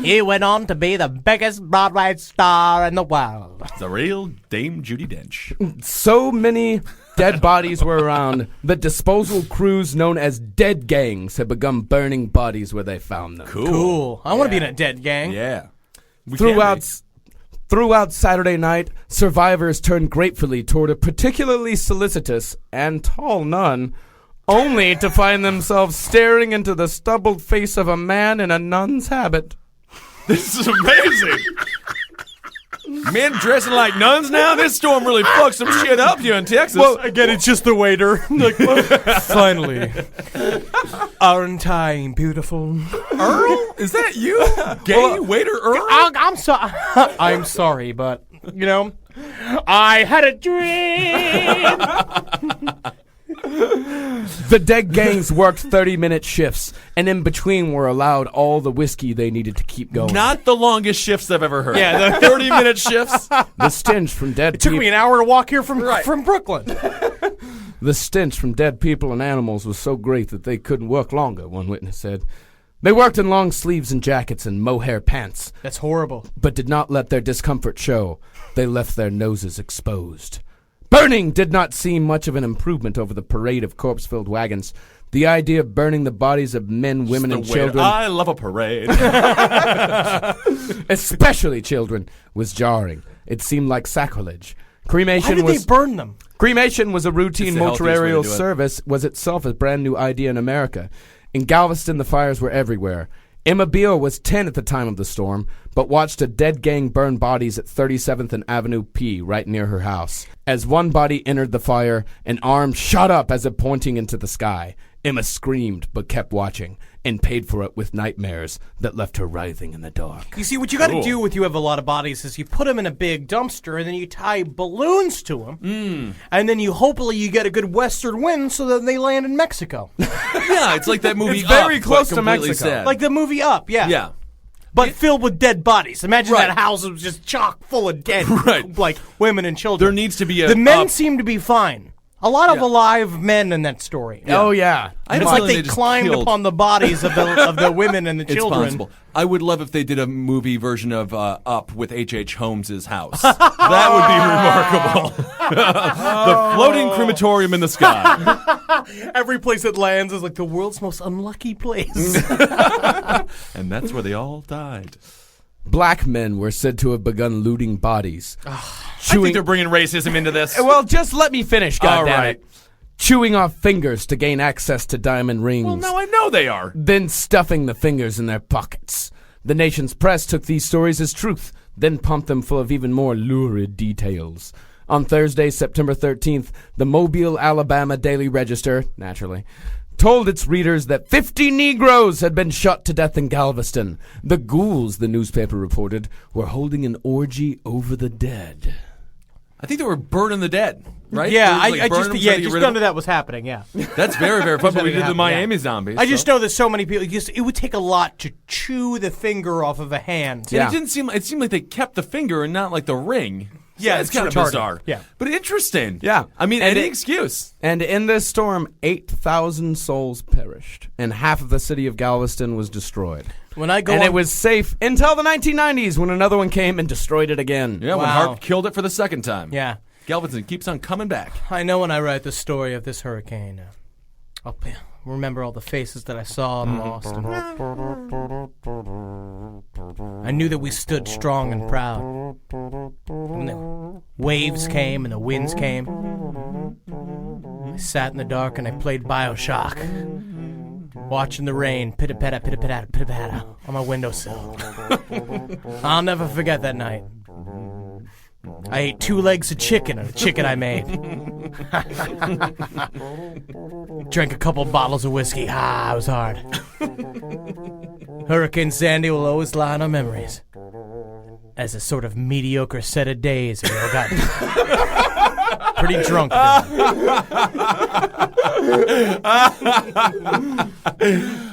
He went on to be the biggest Broadway star in the world. The real Dame Judi Dench. So many dead bodies were around that disposal crews known as dead gangs had begun burning bodies where they found them. Cool. I want to be in a dead gang. Yeah. Throughout Saturday night, survivors turned gratefully toward a particularly solicitous and tall nun, only to find themselves staring into the stubbled face of a man in a nun's habit. This is amazing. Men dressing like nuns now? This storm really fucked some shit up here in Texas. Well, again, it's just the waiter. Like, finally. Aren't I beautiful? Earl? Is that you? Gay waiter Earl? I'm sorry. I'm sorry, but, I had a dream. The dead gangs worked 30-minute shifts, and in between were allowed all the whiskey they needed to keep going. Not the longest shifts I've ever heard. Yeah, the 30-minute shifts. The stench from dead It took me an hour to walk here from Brooklyn. The stench from dead people and animals was so great that they couldn't work longer, one witness said. They worked in long sleeves and jackets and mohair pants. That's horrible. But did not let their discomfort show. They left their noses exposed. Burning did not seem much of an improvement over the parade of corpse-filled wagons. The idea of burning the bodies of men, women, and children, I love a parade. especially children, was jarring. It seemed like sacrilege. Why did they burn them? Cremation was a routine It's the healthiest way to mortuarial do it. service, was itself a brand new idea in America. In Galveston, the fires were everywhere. Emma Beale was 10 at the time of the storm, but watched a dead gang burn bodies at 37th and Avenue P right near her house. As one body entered the fire, an arm shot up as if pointing into the sky. Emma screamed but kept watching and paid for it with nightmares that left her writhing in the dark. You see, what you got to do with you have a lot of bodies is you put them in a big dumpster and then you tie balloons to them, and then hopefully you get a good western wind so that they land in Mexico. Yeah, it's like that movie It's very Up, close but to completely Mexico. sad. Like the movie Up, yeah. Yeah. But filled with dead bodies. Imagine Right. that house was just chock full of dead, Right. like women and children. There needs to be a... The men Up. seem to be fine. A lot of alive men in that story. Oh, yeah. I It's have a like feeling they just climbed killed- upon the bodies of the women and the It's children. possible. I would love if they did a movie version of Up with H.H. Holmes' house. That would be remarkable. The floating crematorium in the sky. Every place it lands is like the world's most unlucky place. And that's where they all died. Black men were said to have begun looting bodies. I think they're bringing racism into this. Well, just let me finish, All goddammit. right. Chewing off fingers to gain access to diamond rings. Well, now I know they are. Then stuffing the fingers in their pockets. The nation's press took these stories as truth, then pumped them full of even more lurid details. On Thursday, September 13th, the Mobile, Alabama Daily Register, naturally, told its readers that 50 Negroes had been shot to death in Galveston. The ghouls, the newspaper reported, were holding an orgy over the dead. I think they were burning the dead, right? Yeah, They was, I burning just them, yeah, trying to get just rid know of that that was happening. Yeah, them. That's very, very fun. But we did the happened, Miami yeah. zombies. I just know that so many people. It would take a lot to chew the finger off of a hand. And Yeah. it didn't seem. It seemed like they kept the finger and not like the ring. Yeah, it's it's kind of retarded. bizarre. Yeah. But interesting. Yeah. I mean, And any it- excuse. And in this storm, 8,000 souls perished, and half of the city of Galveston was destroyed. When I go, And on, it was safe until the 1990s when another one came and destroyed it again. Yeah, when Wow. HAARP killed it for the second time. yeah, Galveston keeps on coming back. I know when I write the story of this hurricane, I'll remember all the faces that I saw and lost. I knew that we stood strong and proud. When the waves came and the winds came, I sat in the dark and I played BioShock, watching the rain pitter-patter, pitter-patter, pitter-patter on my windowsill. I'll never forget that night. I ate 2 legs of chicken and a chicken I made. Drank a couple bottles of whiskey. It was hard. Hurricane Sandy will always lie in our memories as a sort of mediocre set of days we all got. Pretty drunk.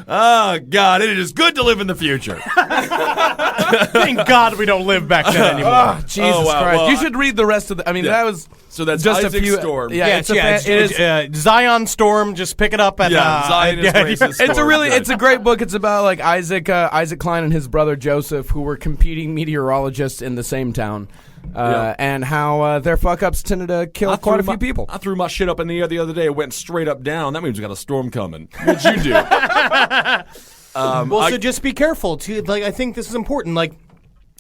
Oh, God, it is good to live in the future. Thank God we don't live back then anymore. Jesus wow. Christ! Well, you should read the rest of the. I mean, that was So that's just Isaac a few. Storm. Yeah, It's it is. Zion Storm. Just pick it up at Zion is racist. It's a really, Storm. it's a great book. It's about like Isaac Klein and his brother Joseph, who were competing meteorologists in the same town, and how their fuck ups tended to kill quite a few people. I threw my shit up in the air the other day. It went straight up down. That means we got a storm coming. What'd you do? So just be careful. Too. Like I think this is important. Like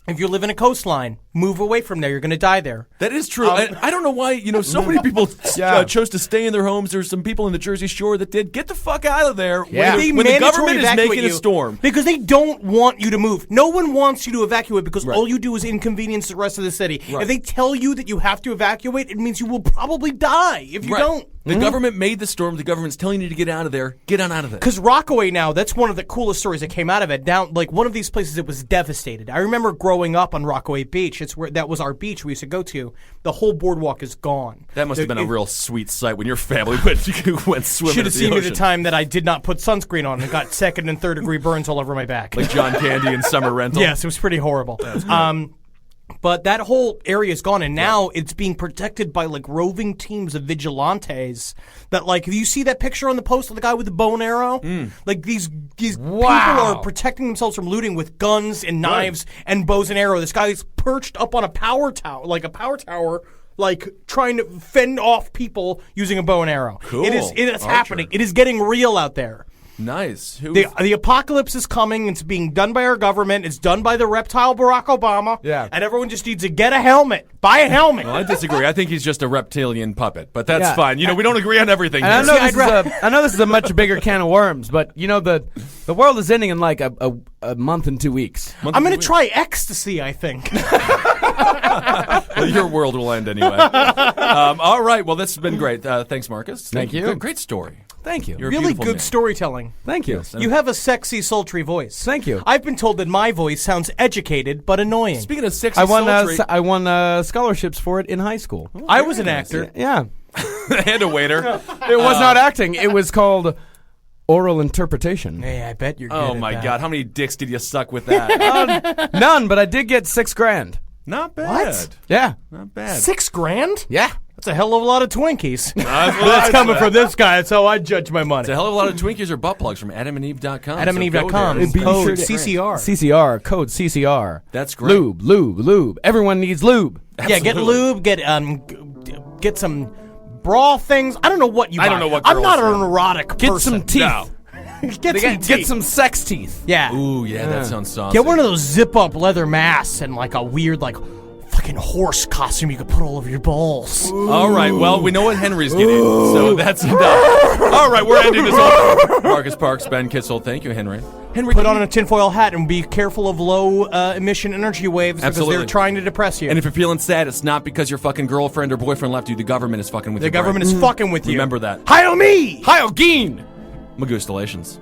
if you live in a coastline, move away from there. You're going to die there. That is true. I don't know why, so many people chose to stay in their homes. There's some people in the Jersey Shore that did. Get the fuck out of there Yeah. when the government is making a storm. Because they don't want you to move. No one wants you to evacuate because all you do is inconvenience the rest of the city. Right. If they tell you that you have to evacuate, it means you will probably die if you don't. The government made the storm. The government's telling you to get out of there. Get on out of there. Because Rockaway now, that's one of the coolest stories that came out of it. Down like one of these places, it was devastated. I remember growing up on Rockaway Beach. That was our beach we used to go to. The whole boardwalk is gone. That must have been a real sweet sight when your family went swimming. Should have seen me ocean. the time that I did not put sunscreen on and got second and third degree burns all over my back. Like John Candy in Summer Rental. Yes, it was pretty horrible. But that whole area is gone, and now it's being protected by like roving teams of vigilantes. That like, if you see that picture on the post of the guy with the bow and arrow, like these people are protecting themselves from looting with guns and knives and bows and arrows. This guy is perched up on a power tower, like trying to fend off people using a bow and arrow. Cool. It is happening. It is getting real out there. Nice. The apocalypse is coming. It's being done by our government. It's done by the reptile Barack Obama. Yeah. And everyone just needs to get a helmet. Buy a helmet. Well, I disagree. I think he's just a reptilian puppet, but that's fine. We don't agree on everything. And I here. know this is a much bigger can of worms, but the world is ending in like a month and 2 weeks. I'm going to try ecstasy, I think. Well, your world will end anyway. All right. Well, this has been great. Thanks, Marcus. Thank you. Great story. Thank you. You're a Really beautiful good man. storytelling. Thank you. You have a sexy, sultry voice. Thank you. I've been told that my voice sounds educated but annoying. Speaking of sexy I won sultry, I won scholarships for it in high school. I was an actor. Yeah. and a waiter. It was not acting. It was called oral interpretation. Hey, I bet you're good Oh at my that. God! How many dicks did you suck with that? None, but I did get $6,000. Not bad. What? Yeah. Not bad. $6,000? Yeah. That's a hell of a lot of Twinkies. That's Coming from this guy, that's how I judge my money. It's a hell of a lot of Twinkies or butt plugs from AdamandEve.com. AdamandEve.com. So go there. Code sure to- CCR. CCR. Code CCR. That's great. Lube. Everyone needs lube. Yeah, get lube, get some bra things. I don't know what you buy. I don't know what I'm girls not do. an erotic Get person. some teeth. No. Get some sex teeth. Yeah. Ooh, yeah, that sounds saucy. Get one of those zip-up leather masks and like a weird fucking horse costume you could put all over your balls. All right, well, we know what Henry's getting, so that's enough. All right, we're ending this off. Marcus Parks, Ben Kitzel, thank you, Henry. Henry, Put on a tinfoil hat and be careful of low emission energy waves Absolutely. because they're trying to depress you. And if you're feeling sad, it's not because your fucking girlfriend or boyfriend left you. The government is fucking with you. the government is fucking with you. Remember that. Heil me! Heil Geen! Magustalations.